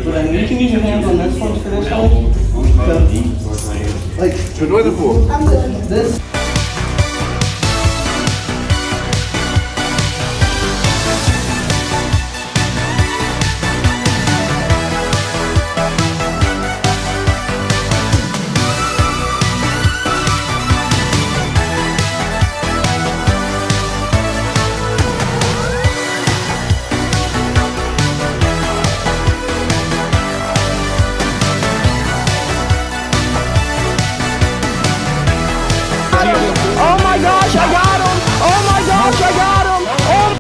But I mean, you can use your hands on this one for this one. So, like, I'm good. This.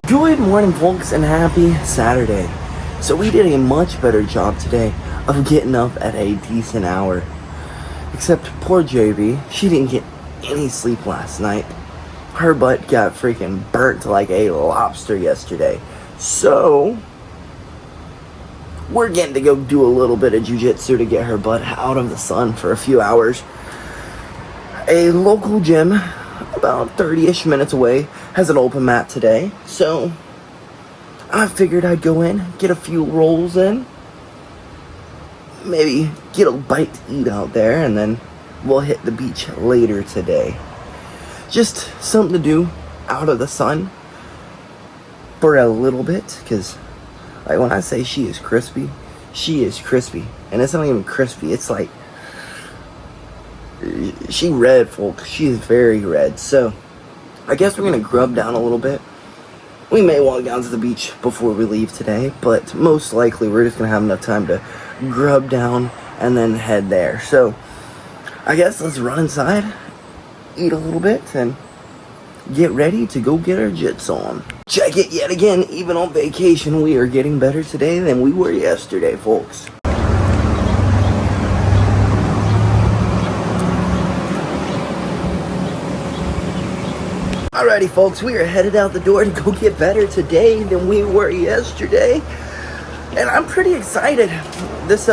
Good morning, folks, and happy Saturday. So we did a much better job today of getting up at a decent hour. Except poor JB, she didn't get any sleep last night. Her butt got freaking burnt like a lobster yesterday. So we're getting to go do a little bit of jiujitsu to get her butt out of the sun for a few hours. A local gym about 30-ish minutes away has an open mat today, so I figured I'd go in, get a few rolls in, maybe get a bite to eat out there, and then we'll hit the beach later today. Just something to do out of the sun for a little bit, because like when I say she is crispy, and it's not even crispy, it's like she red, folks. She is very red. So I guess we're gonna grub down a little bit. We may walk down to the beach before we leave today, but most likely we're just gonna have enough time to grub down and then head there. So I guess let's run inside, eat a little bit, and get ready to go get our jits on. Check it yet again, even on vacation, we are getting better today than we were yesterday, folks. Alrighty, folks, we are headed out the door to go get better today than we were yesterday. And I'm pretty excited. This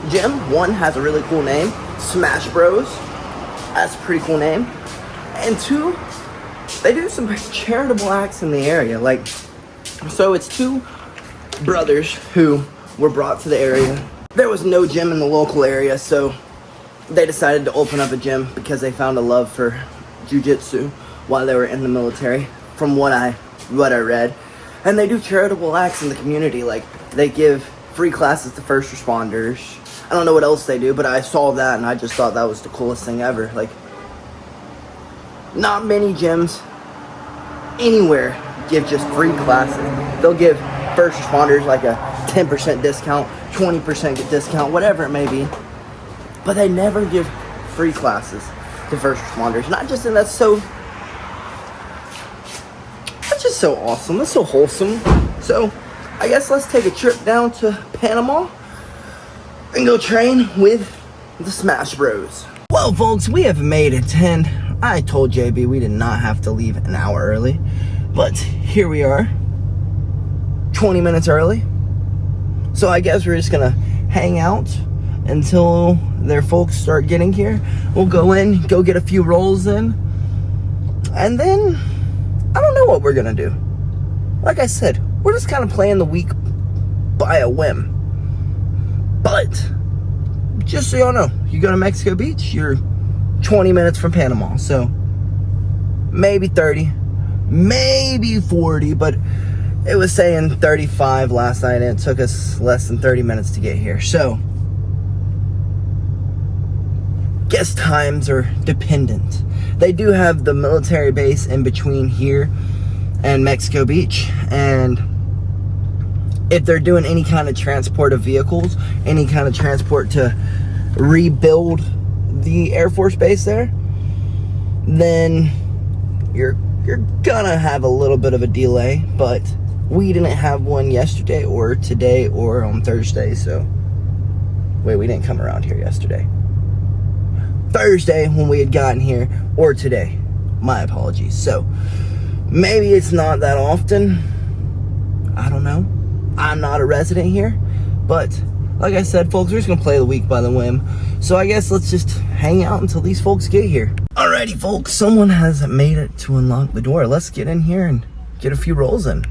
gym, one, has a really cool name, Smash Bros. That's a pretty cool name. And two, they do some charitable acts in the area. Like, so it's two brothers who were brought to the area. There was no gym in the local area, so they decided to open up a gym because they found a love for jiu-jitsu while they were in the military, from what I read. And they do charitable acts in the community, like they give free classes to first responders. I don't know what else they do, but I saw that and I just thought that was the coolest thing ever. Like, not many gyms anywhere give just free classes. They'll give first responders like a 10% discount, 20% discount, whatever it may be. But they never give free classes to first responders. And I just think that's so awesome. That's so wholesome. So I guess let's take a trip down to Panama and go train with the Smash Bros. Well, folks, we have made it 10. I told JB we did not have to leave an hour early, but here we are, 20 minutes early. So I guess we're just gonna hang out until their folks start getting here. We'll go in, go get a few rolls in, and then I don't know what we're gonna do. Like I said, we're just kind of playing the week by a whim. But just so y'all know, you go to Mexico Beach, you're 20 minutes from Panama. So maybe 30, maybe 40, but it was saying 35 last night and it took us less than 30 minutes to get here. So guess times are dependent. They do have the military base in between here and Mexico Beach, and if they're doing any kind of transport of vehicles, any kind of transport to rebuild the Air Force base there, then you're gonna have a little bit of a delay. But we didn't have one yesterday or today or on Thursday. So wait, we didn't come around here yesterday. Thursday when we had gotten here, or today. My apologies. So maybe it's not that often. I don't know. I'm not a resident here, but like I said, folks, we're just gonna play the week by the whim. So I guess let's just hang out until these folks get here. Alrighty, folks, someone has made it to unlock the door. Let's get in here and get a few rolls in.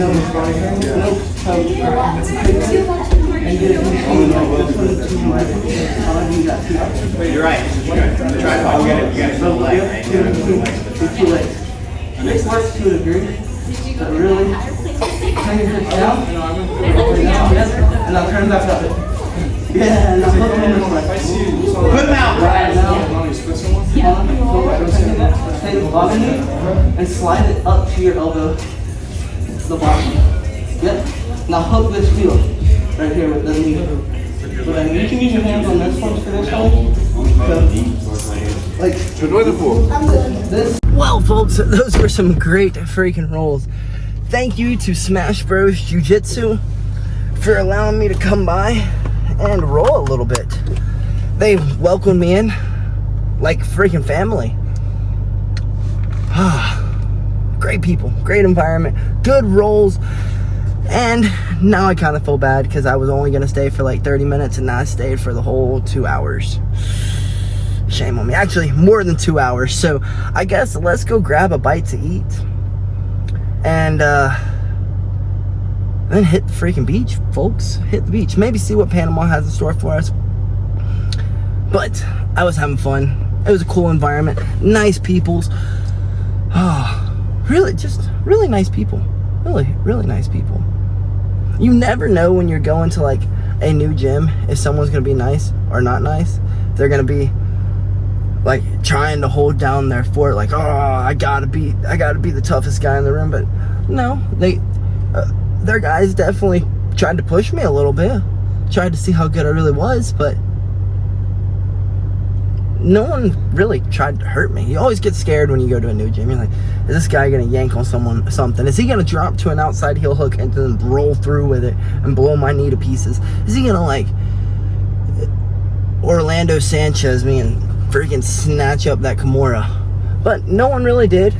You're right. The tripod, you gotta put the leg, right? Two legs. This works to a degree, but really, turn your hips down, and I'll turn back up. Yeah, and I'll put them in this way. Put them out. Right now. Take the bottom knee and slide it up to your elbow, the bottom. Yep. Now hook this heel right here with the knee. So then you can use your hands on this one for this one. Like, this. Well, folks, those were some great freaking rolls. Thank you to Smash Bros. Jiu-Jitsu for allowing me to come by and roll a little bit. They welcomed me in like freaking family. Great people, great environment, good rolls. And now I kind of feel bad because I was only going to stay for like 30 minutes and now I stayed for the whole 2 hours. Shame on me. Actually, more than 2 hours. So I guess let's go grab a bite to eat. And then hit the freaking beach, folks. Hit the beach. Maybe see what Panama has in store for us. But I was having fun. It was a cool environment. Nice peoples. Really, just really nice people. Really, really nice people. You never know when you're going to like a new gym if someone's gonna be nice or not nice. They're gonna be like trying to hold down their fort, like, oh, I gotta be the toughest guy in the room. But no, their guys definitely tried to push me a little bit, tried to see how good I really was, but no one really tried to hurt me. You always get scared when you go to a new gym. You're like, is this guy gonna yank on something? Is he gonna drop to an outside heel hook and then roll through with it and blow my knee to pieces? Is he gonna like Orlando Sanchez me and freaking snatch up that Kimura? But no one really did.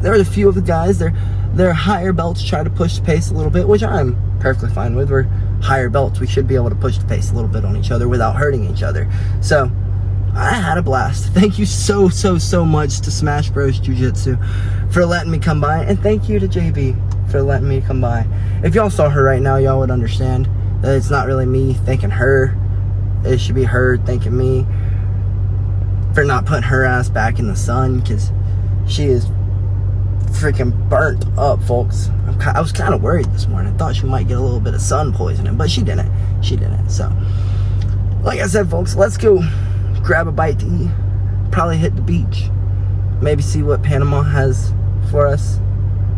There were a few of the guys, their higher belts try to push the pace a little bit, which I'm perfectly fine with. We're higher belts. We should be able to push the pace a little bit on each other without hurting each other. So I had a blast. Thank you so much to Smash Bros. Jiu-Jitsu for letting me come by. And thank you to JB for letting me come by. If y'all saw her right now, y'all would understand that it's not really me thanking her. It should be her thanking me for not putting her ass back in the sun, because she is freaking burnt up, folks. I was kind of worried this morning. I thought she might get a little bit of sun poisoning, but she didn't. So, like I said, folks, let's go grab a bite to eat, probably hit the beach, maybe see what Panama has for us,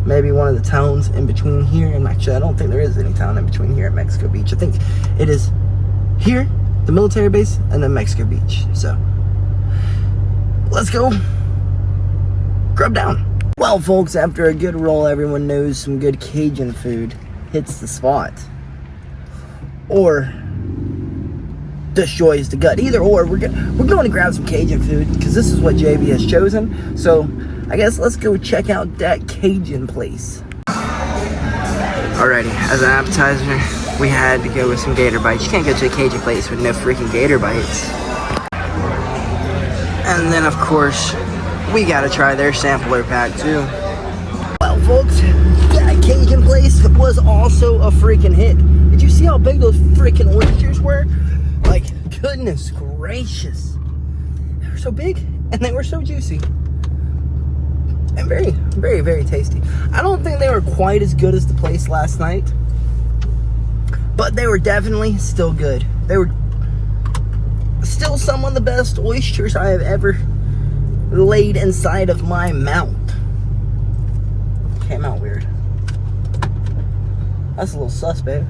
maybe one of the towns in between here, and actually I don't think there is any town in between here and Mexico Beach. I think it is here, the military base, and then Mexico Beach. So let's go grub down. Well, folks, after a good roll, everyone knows some good Cajun food hits the spot or destroys the gut. Either or, we're going to grab some Cajun food because this is what JB has chosen. So I guess let's go check out Dat Cajun Place. Alrighty, as an appetizer, we had to go with some gator bites. You can't go to a Cajun Place with no freaking gator bites. And then, of course, we gotta try their sampler pack too. Well, folks, that Cajun Place was also a freaking hit. Did you see how big those freaking oysters were? Like, goodness gracious. They were so big and they were so juicy. And very tasty. I don't think they were quite as good as the place last night, but they were definitely still good. They were still some of the best oysters I have ever laid inside of my mouth. Came out weird. That's a little suspect.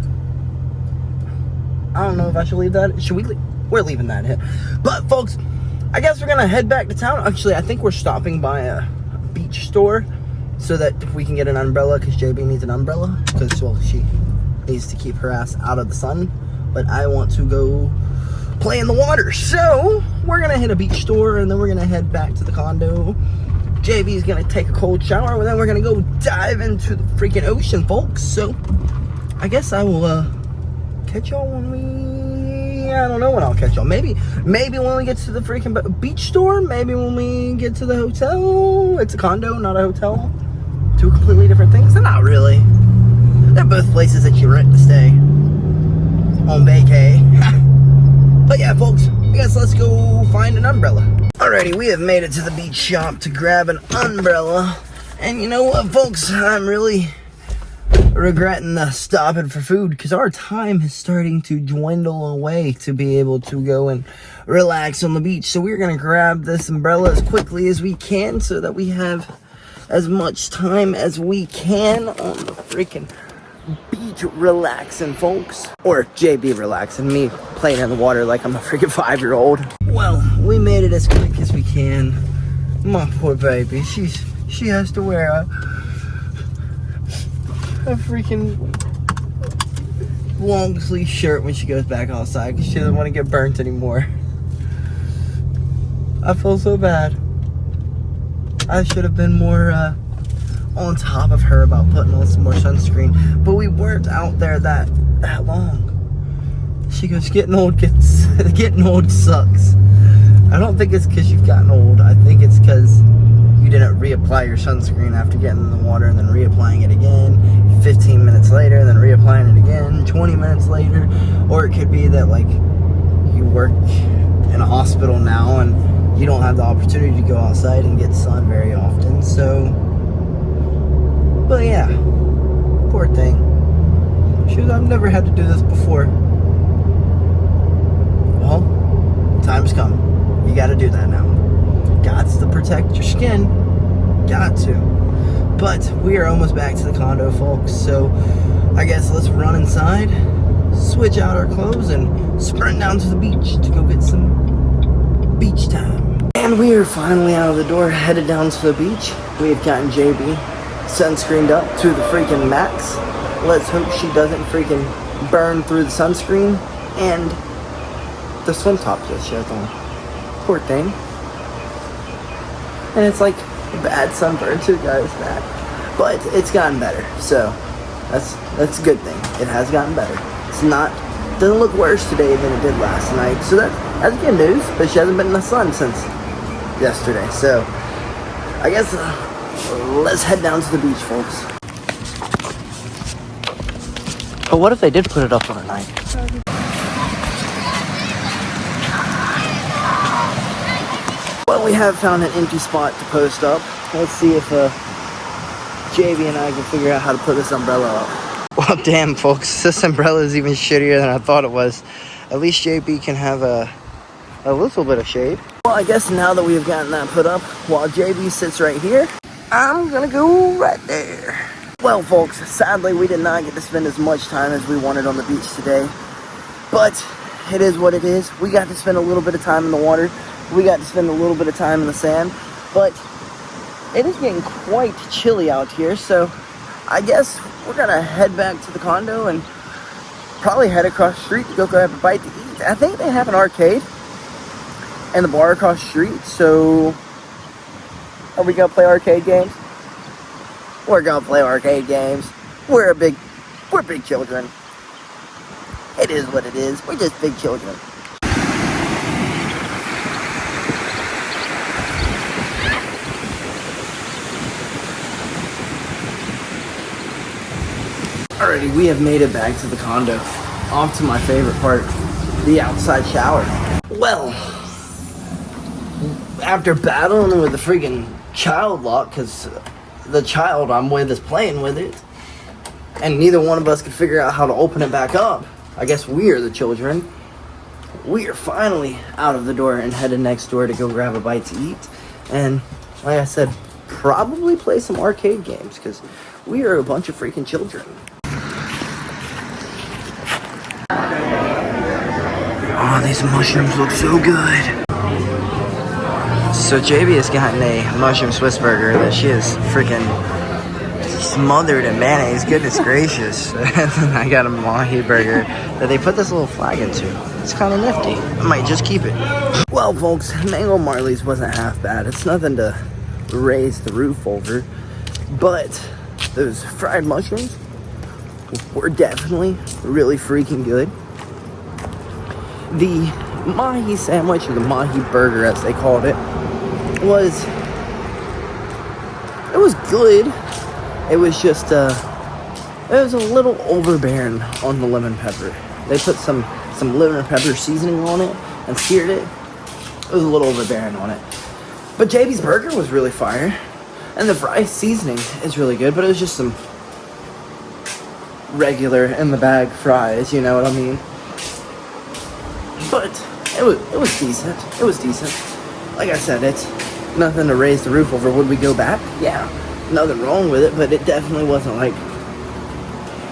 I don't know if I should leave that. Should we leave? We're leaving that in. But folks, I guess we're gonna head back to town. Actually, I think we're stopping by a beach store so that we can get an umbrella, because JB needs an umbrella, because, well, she needs to keep her ass out of the sun, but I want to go play in the water. So we're gonna hit a beach store and then we're gonna head back to the condo. JB's gonna take a cold shower and then we're gonna go dive into the freaking ocean, folks. So I guess I will catch y'all when we, I don't know when I'll catch y'all. Maybe when we get to the freaking beach store. Maybe when we get to the hotel. It's a condo, not a hotel. Two completely different things. Not really. places that you rent to stay on vacay. But yeah, folks, I guess let's go find an umbrella. Alrighty, we have made it to the beach shop to grab an umbrella. And you know what, folks? I'm really regretting stopping for food because our time is starting to dwindle away to be able to go and relax on the beach. So we're going to grab this umbrella as quickly as we can so that we have as much time as we can on the freaking beach relaxing, folks. Or JB relaxing, me playing in the water like I'm a freaking 5-year-old. Well, we made it as quick as we can. My poor baby, she has to wear a freaking long sleeve shirt when she goes back outside because she doesn't want to get burnt anymore. I feel so bad. I should have been more on top of her about putting on some more sunscreen, but we weren't out there that long. She goes, getting old sucks. I don't think it's because you've gotten old. I think it's because you didn't reapply your sunscreen after getting in the water and then reapplying it again 15 minutes later and then reapplying it again 20 minutes later. Or it could be that like you work in a hospital now and you don't have the opportunity to go outside and get sun very often. So, but yeah, poor thing. She goes, I've never had to do this before. Well, time's come. You gotta do that now. Gots to protect your skin. Got to. But we are almost back to the condo, folks. So I guess let's run inside, switch out our clothes, and sprint down to the beach to go get some beach time. And we are finally out of the door, headed down to the beach. We have gotten JB sunscreened up to the freaking max. Let's hope she doesn't freaking burn through the sunscreen and the swim top that she has on. Poor thing. And it's like a bad sunburn too, guys, that. But it's gotten better, so that's a good thing. It has gotten better. It's not, doesn't look worse today than it did last night. So that's good news, but she hasn't been in the sun since yesterday. So I guess let's head down to the beach, folks. But what if they did put it up on a night? Well, we have found an empty spot to post up. Let's see if JB and I can figure out how to put this umbrella up. Well, damn, folks, this umbrella is even shittier than I thought it was. At least JB can have a little bit of shade. Well, I guess now that we have gotten that put up, while JB sits right here, I'm gonna go right there. Well, folks, sadly, we did not get to spend as much time as we wanted on the beach today. But it is what it is. We got to spend a little bit of time in the water. We got to spend a little bit of time in the sand, but it is getting quite chilly out here, so I guess we're gonna head back to the condo and probably head across the street to go grab a bite to eat. I think they have an arcade and the bar across the street, so are we gonna play arcade games? We're gonna play arcade games. We're big children. It is what it is. We're just big children. Alrighty, we have made it back to the condo. Off to my favorite part, the outside shower. Well, after battling with the freaking child lock, because the child I'm with is playing with it, and neither one of us could figure out how to open it back up, I guess we are the children. We are finally out of the door and headed next door to go grab a bite to eat. And like I said, probably play some arcade games, because we are a bunch of freaking children. Oh, these mushrooms look so good. So JB has gotten a mushroom Swiss burger that she is freaking smothered in mayonnaise. Goodness gracious. And then I got a mahi burger that they put this little flag into. It's kind of nifty. I might just keep it. Well, folks, Mango Marley's wasn't half bad. It's nothing to raise the roof over. But those fried mushrooms were definitely really freaking good. The mahi sandwich, or the mahi burger as they called it, was good. It was just it was a little overbearing on the lemon pepper. They put some lemon pepper seasoning on it and seared it. It was a little overbearing on it. But JB's burger was really fire. And the fry seasoning is really good, but it was just some regular in the bag fries, you know what I mean? But it was decent. It was decent. Like I said, it's nothing to raise the roof over. Would we go back? Yeah. Nothing wrong with it, but it definitely wasn't like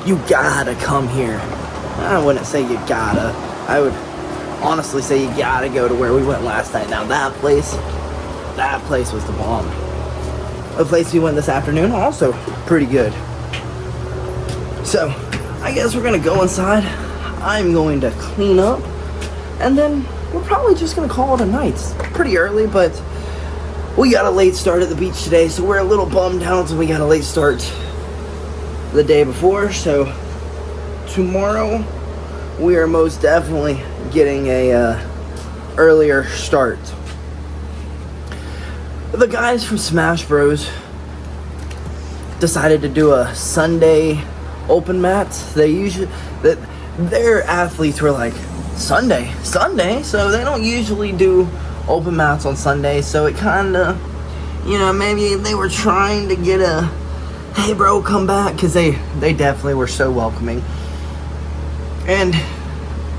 you gotta come here. I wouldn't say you gotta. I would honestly say you gotta go to where we went last night. Now that place was the bomb. The place we went this afternoon, also pretty good. So, I guess we're gonna go inside. I'm going to clean up, and then we're probably just gonna call it a night. It's pretty early, but we got a late start at the beach today, so we're a little bummed out, and we got a late start the day before. So tomorrow we are most definitely getting a earlier start. The guys from Smash Bros decided to do a Sunday open mat. Their athletes were like, Sunday, so they don't usually do open mats on Sunday, so it kinda, maybe they were trying to get a, hey bro, come back, because they definitely were so welcoming. And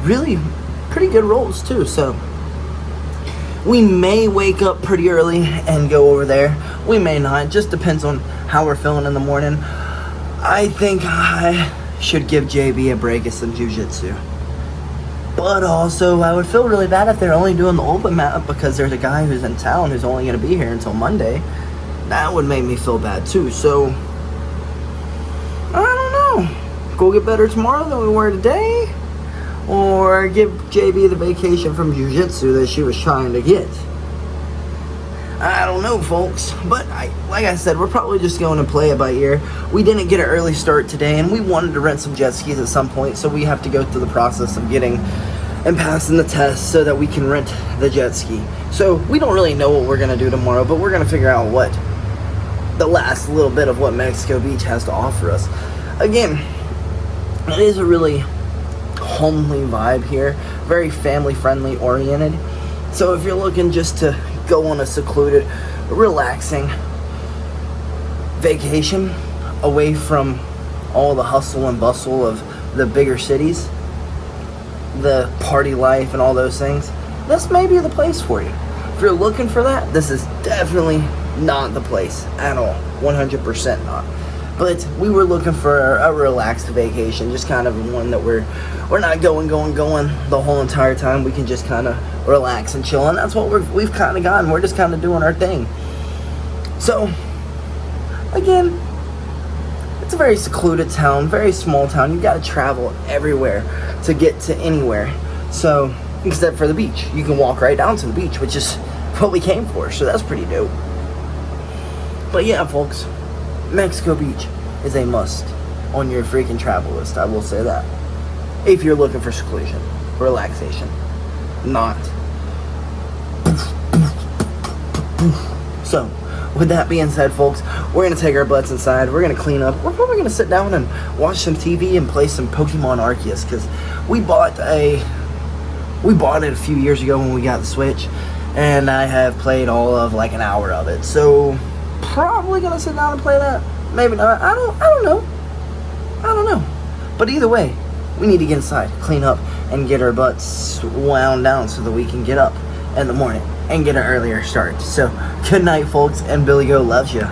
really pretty good rolls too, so we may wake up pretty early and go over there. We may not. It just depends on how we're feeling in the morning. I think I should give JB a break at some Jiujitsu. But also, I would feel really bad if they're only doing the open mat because there's a guy who's in town who's only going to be here until Monday. That would make me feel bad too. So, I don't know. Go get better tomorrow than we were today? Or give JB the vacation from Jiu-Jitsu that she was trying to get. I don't know, folks. But like I said, we're probably just going to play it by ear. We didn't get an early start today, and we wanted to rent some jet skis at some point, so we have to go through the process of getting and passing the test so that we can rent the jet ski. So we don't really know what we're going to do tomorrow, but we're going to figure out what the last little bit of what Mexico Beach has to offer us. Again, it is a really homely vibe here, very family friendly oriented. So if you're looking just to go on a secluded, relaxing vacation away from all the hustle and bustle of the bigger cities, the party life and all those things, this may be the place for you. If you're looking for that, this is definitely not the place at all. 100% not. But we were looking for a relaxed vacation, just kind of one that we're not going the whole entire time. We can just kind of relax and chill, and that's what we've kind of gotten. We're just kind of doing our thing. So, again, it's a very secluded town, very small town. You got to travel everywhere to get to anywhere. So, except for the beach, you can walk right down to the beach, which is what we came for. So that's pretty dope. But yeah, folks, Mexico Beach is a must on your freaking travel list. I will say that. If you're looking for seclusion, relaxation, not. So, with that being said, folks, we're going to take our butts inside. We're going to clean up. We're probably going to sit down and watch some TV and play some Pokemon Arceus, because we bought it a few years ago when we got the Switch, and I have played all of like an hour of it. So, probably going to sit down and play that. Maybe not. I don't know. But either way, we need to get inside, clean up, and get our butts wound down so that we can get up in the morning and get an earlier start. So, good night, folks, and BillyGoat loves you.